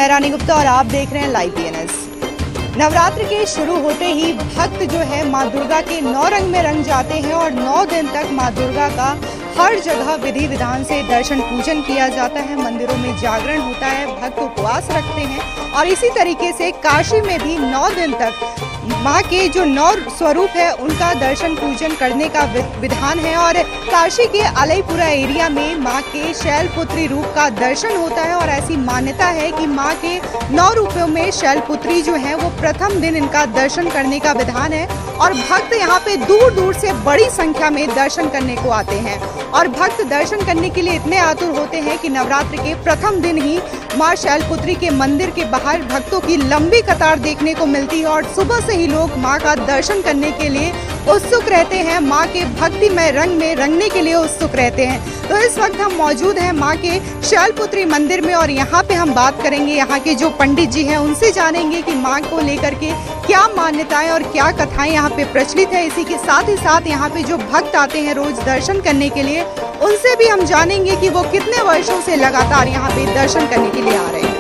मैं रानी गुप्ता और आप देख रहे हैं लाइव BNS। नवरात्र के शुरू होते ही भक्त जो है माँ दुर्गा के 9 रंग में रंग जाते हैं और 9 दिन तक माँ दुर्गा का हर जगह विधि विधान से दर्शन पूजन किया जाता है। मंदिरों में जागरण होता है, भक्त उपवास रखते हैं और इसी तरीके से काशी में भी 9 दिन तक माँ के जो 9 स्वरूप है उनका दर्शन पूजन करने का विधान है। और काशी के अलईपुरा एरिया में माँ के शैलपुत्री रूप का दर्शन होता है और ऐसी मान्यता है कि माँ के 9 रूपों में शैलपुत्री जो है वो प्रथम दिन इनका दर्शन करने का विधान है और भक्त यहाँ पे दूर दूर से बड़ी संख्या में दर्शन करने को आते हैं। और भक्त दर्शन करने के लिए इतने आतुर होते हैं कि नवरात्र के प्रथम दिन ही माँ शैलपुत्री के मंदिर के बाहर भक्तों की लंबी कतार देखने को मिलती है और सुबह से ही लोग माँ का दर्शन करने के लिए उत्सुक रहते हैं, माँ के भक्तिमय रंग में रंगने के लिए उत्सुक रहते हैं। तो इस वक्त हम मौजूद हैं माँ के शैलपुत्री मंदिर में और यहाँ पे हम बात करेंगे यहाँ के जो पंडित जी हैं उनसे जानेंगे कि माँ को लेकर के क्या मान्यताएं और क्या कथाएं यहाँ पे प्रचलित है। इसी के साथ ही साथ यहाँ पे जो भक्त आते हैं रोज दर्शन करने के लिए उनसे भी हम जानेंगे कि वो कितने वर्षों से लगातार यहाँ पे दर्शन करने के लिए आ रहे हैं।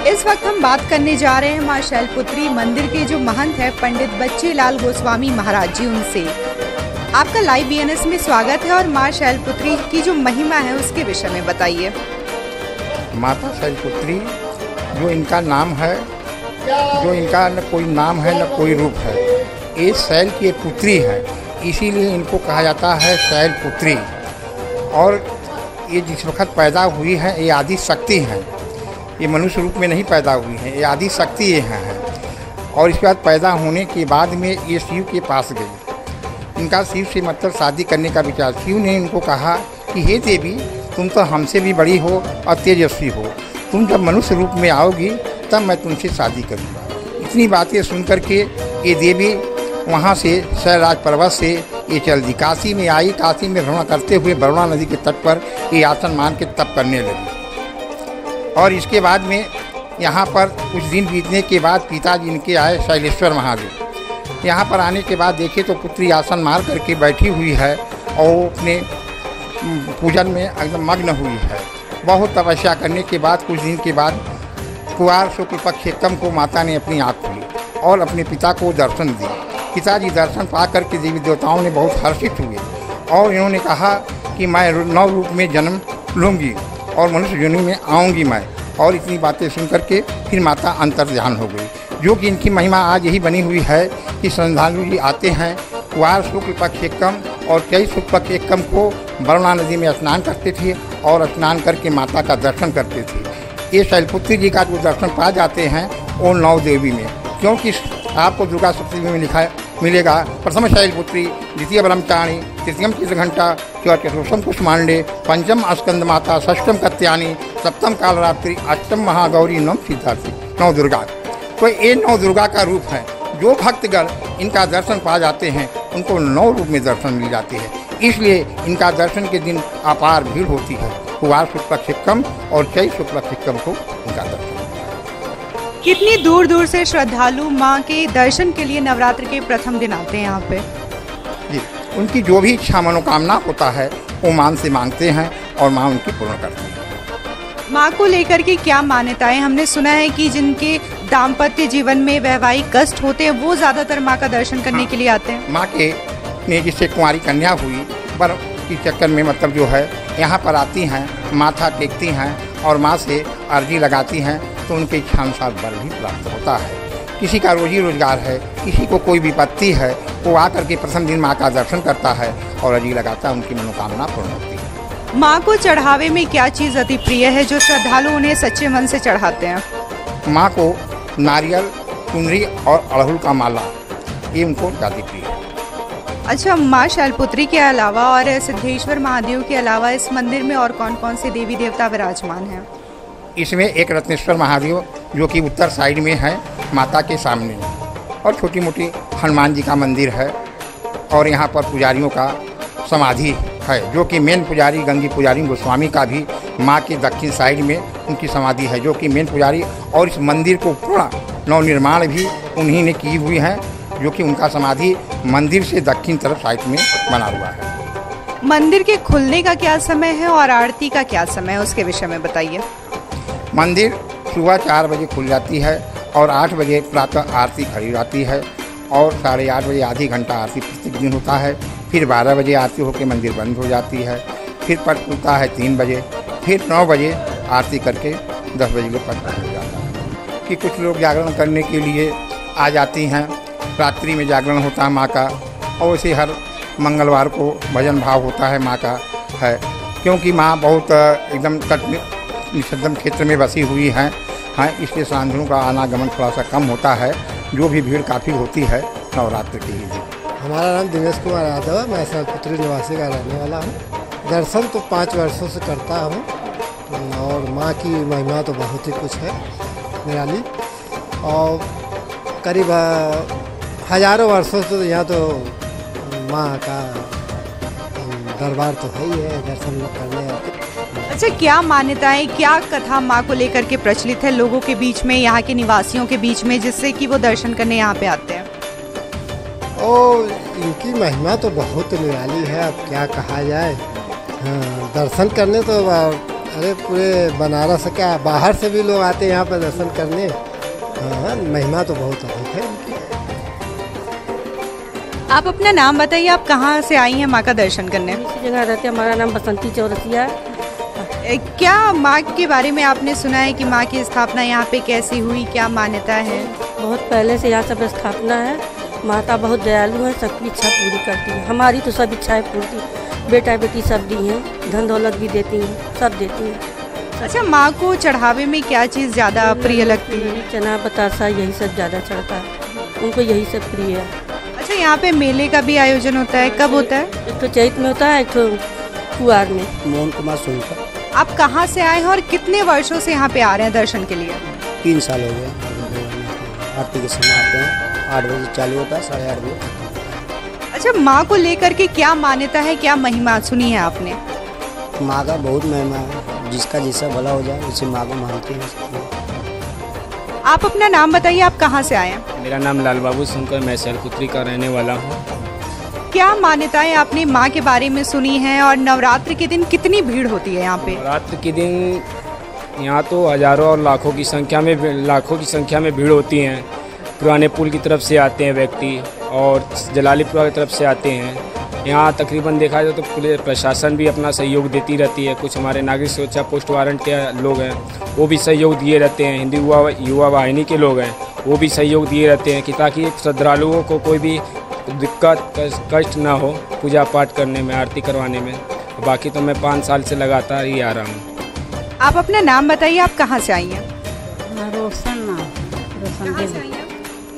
इस वक्त हम बात करने जा रहे हैं माँ शैलपुत्री मंदिर के जो महंत है पंडित बच्चीलाल गोस्वामी महाराज जी, उनसे। आपका लाइव BNS में स्वागत है और माँ शैलपुत्री की जो महिमा है उसके विषय में बताइए। माता शैलपुत्री जो इनका नाम है, जो इनका न कोई नाम है न कोई रूप है, ये शैल की पुत्री है, इसीलिए इनको कहा जाता है शैलपुत्री। और ये जिस वक्त पैदा हुई है ये आदि शक्ति हैं, ये मनुष्य रूप में नहीं पैदा हुई हैं, ये आदि शक्ति ये हैं। और इसके बाद पैदा होने के बाद में ये शिव के पास गई। इनका शिव से मतलब शादी करने का विचार। शिव ने इनको कहा कि हे देवी, तुम तो हमसे भी बड़ी हो और तेजस्वी हो, तुम जब मनुष्य रूप में आओगी तब मैं तुमसे शादी करूँगा। इतनी बातें सुन करके ये देवी वहाँ से शैलराज पर्वत से ये चल दी, काशी में आई। काशी में भ्रमण करते हुए वरुणा नदी के तट पर ये आसन मान के तप करने लगी। और इसके बाद में यहाँ पर कुछ दिन बीतने के बाद पिताजी इनके आए शैलेश्वर महादेव। यहाँ पर आने के बाद देखे तो पुत्री आसन मार करके बैठी हुई है और वो अपने पूजन में एकदम मग्न हुई है। बहुत तपस्या करने के बाद कुछ दिन के बाद कुआर शुक्ल पक्ष एकदम को माता ने अपनी आँख खुली और अपने पिता को दर्शन दिए। पिताजी दर्शन पा करके देवी देवताओं ने बहुत हर्षित हुए और इन्होंने कहा कि मैं 9 रूप में जन्म लूँगी और मनुष्य योनि में आऊँगी मैं। और इतनी बातें सुन करके फिर माता अंतर्ध्यान हो गई। जो कि इनकी महिमा आज यही बनी हुई है कि श्रद्धालु जी आते हैं कुआर शुक्ल पक्ष एकम और चैत शुक्ल पक्ष एकम को वरुणा नदी में स्नान करते थे और स्नान करके माता का दर्शन करते थे। ये शैलपुत्री जी का जो दर्शन पा जाते हैं वो 9 देवी में, क्योंकि आपको दुर्गा सप्तमी में लिखा मिलेगा प्रथम शैलपुत्री, द्वितीय ब्रह्मचारिणी, तृतीयम चित्रघंटा, चतुर्थम कुष्मांडे, पंचम स्कंद माता, षष्ठम कत्यानी, सप्तम कालरात्रि, अष्टम महागौरी, नवम सिद्धार्थी, 9 दुर्गा। तो ये 9 दुर्गा का रूप है। जो भक्तगण इनका दर्शन पा जाते हैं उनको 9 रूप में दर्शन मिल जाते हैं। इसलिए इनका दर्शन के दिन अपार भीड़ होती है। कुआर शुक्ल पक्ष एकम और चैत शुक्ल पक्ष एकम को इनका दर्शन। कितनी दूर दूर से श्रद्धालु माँ के दर्शन के लिए नवरात्र के प्रथम दिन आते हैं यहाँ पे? जी, उनकी जो भी इच्छा मनोकामना होता है वो माँ से मांगते हैं और माँ उनकी पूर्ण करती है। माँ को लेकर के क्या मान्यताएं? हमने सुना है कि जिनके दाम्पत्य जीवन में वैवाहिक कष्ट होते हैं वो ज़्यादातर माँ का दर्शन करने के लिए आते हैं। माँ के ने जिससे कुंवारी कन्या हुई पर की चक्कर में मतलब जो है यहाँ पर आती हैं, माथा टेकती हैं और माँ से अर्जी लगाती हैं तो उनके इच्छानुसार वर भी प्राप्त होता है। किसी का रोजी रोजगार है, किसी को कोई विपत्ति है, वो आकर के प्रथम दिन माँ का दर्शन करता है और अर्जी लगाता है, उनकी मनोकामना पूर्ण होती है। माँ को चढ़ावे में क्या चीज़ अति प्रिय है जो श्रद्धालु उन्हें सच्चे मन से चढ़ाते हैं? माँ को नारियल, चुनरी और अड़हुल का माला ये उनको ज़्यादा प्रिय है। अच्छा, माँ शैलपुत्री के अलावा और सिद्धेश्वर महादेव के अलावा इस मंदिर में और कौन कौन से देवी देवता विराजमान हैं? इसमें एक रत्नेश्वर महादेव जो कि उत्तर साइड में है माता के सामने, और छोटी मोटी हनुमान जी का मंदिर है और यहाँ पर पुजारियों का समाधि है, जो कि मेन पुजारी गंगी पुजारी गोस्वामी का भी माँ के दक्षिण साइड में उनकी समाधि है, जो कि मेन पुजारी। और इस मंदिर को पूरा नवनिर्माण भी उन्हीं ने की हुई है, जो कि उनका समाधि मंदिर से दक्षिण तरफ साइड में बना हुआ है। मंदिर के खुलने का क्या समय है और आरती का क्या समय है, उसके विषय में बताइए। मंदिर सुबह 4 बजे खुल जाती है और 8 बजे प्रातः आरती खड़ी रहती है और 8:30 बजे आधी घंटा आरती प्रत्येक दिन होता है। फिर 12 बजे आरती होकर मंदिर बंद हो जाती है। फिर पट खुलता है 3 बजे, फिर 9 बजे आरती करके 10 बजे के पट बंद हो जाता है। कि कुछ लोग जागरण करने के लिए आ जाती हैं, रात्रि में जागरण होता है माँ का, और वैसे हर मंगलवार को भजन भाव होता है माँ का है, क्योंकि माँ बहुत एकदम तट निषद्धम क्षेत्र में बसी हुई हैं, इसलिए श्रद्धालुओं का आनागमन थोड़ा सा कम होता है, जो भी भीड़ काफ़ी होती है नवरात्र के ही दिन। हमारा नाम दिनेश कुमार यादव है, मैं सैलपुत्री निवासी का रहने वाला हूँ। दर्शन तो 5 वर्षों से करता हूँ और माँ की महिमा तो बहुत ही कुछ है निराली, और करीब हजारों वर्षों से यहाँ तो माँ का दरबार तो है ही है, दर्शन लोग करने आते। अच्छा, क्या मान्यताएं, क्या कथा माँ को लेकर के प्रचलित है लोगों के बीच में, यहाँ के निवासियों के बीच में, जिससे कि वो दर्शन करने यहाँ पे आते हैं? और इनकी महिमा तो बहुत निराली है, अब क्या कहा जाए। हाँ, दर्शन करने तो अरे पूरे बनारस क्या बाहर से भी लोग आते हैं यहाँ पर दर्शन करने। हाँ, महिमा तो बहुत अधिक है इनकी। आप अपना नाम बताइए, आप कहाँ से आई हैं माँ का दर्शन करने? इसी जगह रहते हैं। हमारा नाम बसंती चौरसिया है। क्या माँ के बारे में आपने सुना है कि माँ की स्थापना यहाँ पे कैसी हुई, क्या मान्यता है? बहुत पहले से यहाँ सब स्थापना है। माता बहुत दयालु है, सबकी इच्छा पूरी करती है। हमारी तो सब इच्छाएं पूरी, बेटा बेटी सब दी हैं, धन दौलत भी देती हैं, सब देती हैं। अच्छा, माँ को चढ़ावे में क्या चीज़ ज़्यादा प्रिय लगती है? चना बतासा यही सब ज़्यादा चढ़ता है, उनको यही सब प्रिय है। अच्छा, यहाँ पे मेले का भी आयोजन होता है, कब होता है? एक तो चैत में होता है, एक तो कुआर में। मोहन कुमार सोनकर। आप कहाँ से आए हैं और कितने वर्षों से यहाँ पे आ रहे हैं दर्शन के लिए? 3 साल हो गए। आरती के समय आते हैं, 8 बजे चालू होता है, 8:30 बजे। अच्छा, माँ को लेकर के क्या मान्यता है, क्या महिमा सुनी है आपने? माँ का बहुत महिमा है, जिसका जैसा भला हो जाए उसे माँ को मानते हैं। आप अपना नाम बताइए, आप कहाँ से आए हैं? मेरा नाम लाल बाबू शंकर, मैं शैलपुत्री का रहने वाला हूँ। क्या मान्यताएं आपने माँ के बारे में सुनी हैं और नवरात्र के दिन कितनी भीड़ होती है यहाँ पे? नवरात्र के दिन यहाँ तो हजारों और लाखों की संख्या में भीड़ होती है। पुराने पुल की तरफ से आते हैं व्यक्ति और जलालीपुरा की तरफ से आते हैं। यहाँ तकरीबन देखा जाए तो पुलिस प्रशासन भी अपना सहयोग देती रहती है। कुछ हमारे नागरिक सुरक्षा पोस्ट वारंट के लोग हैं, वो भी सहयोग दिए रहते हैं। हिंदी युवा वाहिनी के लोग हैं, वो भी सहयोग दिए रहते हैं कि ताकि श्रद्धालुओं को कोई भी दिक्कत कष्ट ना हो पूजा पाठ करने में, आरती करवाने में। बाकी तो मैं 5 साल से लगातार ही आ रहा हूँ। आप अपना नाम बताइए, आप कहाँ से आई हैं? रोशन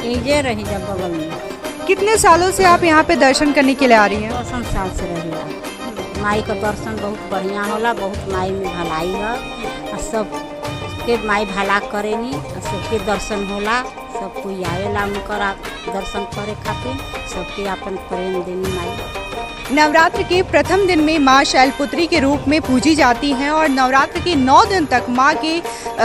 ये रही जब बगल में। कितने सालों से आप यहाँ पे दर्शन करने के लिए आ रही हैं? 2 साल से रही। माई का दर्शन बहुत बढ़िया होला, बहुत माई में भलाई है, सबके माई भला करेनी, सबके दर्शन होला, सब कोई आवेला उनकर दर्शन करे खातिर, सबके अपन प्रेम देनी माई। नवरात्र के प्रथम दिन में माँ शैलपुत्री के रूप में पूजी जाती हैं और नवरात्र के 9 दिन तक माँ के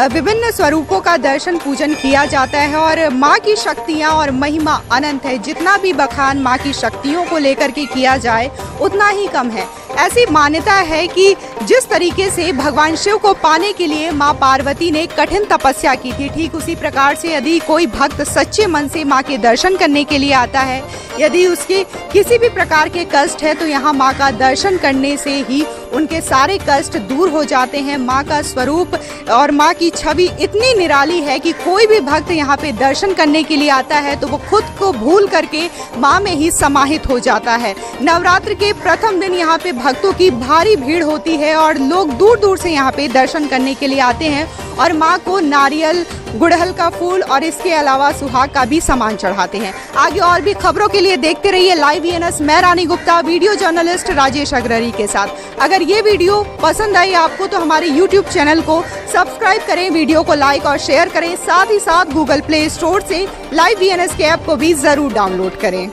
विभिन्न स्वरूपों का दर्शन पूजन किया जाता है और माँ की शक्तियाँ और महिमा अनंत है। जितना भी बखान माँ की शक्तियों को लेकर के किया जाए उतना ही कम है। ऐसी मान्यता है कि जिस तरीके से भगवान शिव को पाने के लिए माँ पार्वती ने कठिन तपस्या की थी, ठीक उसी प्रकार से यदि कोई भक्त सच्चे मन से माँ के दर्शन करने के लिए आता है, यदि उसके किसी भी प्रकार के कष्ट है तो यहाँ माँ का दर्शन करने से ही उनके सारे कष्ट दूर हो जाते हैं। माँ का स्वरूप और माँ की छवि इतनी निराली है कि कोई भी भक्त यहाँ पे दर्शन करने के लिए आता है तो वो खुद को भूल करके माँ में ही समाहित हो जाता है। नवरात्र के प्रथम दिन यहाँ पे भक्तों की भारी भीड़ होती है और लोग दूर दूर से यहाँ पे दर्शन करने के लिए आते हैं और माँ को नारियल, गुड़हल का फूल और इसके अलावा सुहाग का भी सामान चढ़ाते हैं। आगे और भी खबरों के लिए देखते रहिए लाइव वीएनएस। मैं रानी गुप्ता, वीडियो जर्नलिस्ट राजेश अग्ररी के साथ। अगर ये वीडियो पसंद आई आपको तो हमारे यूट्यूब चैनल को सब्सक्राइब करें, वीडियो को लाइक और शेयर करें। साथ ही साथ गूगल प्ले स्टोर से लाइव वीएनएस के ऐप को भी जरूर डाउनलोड करें।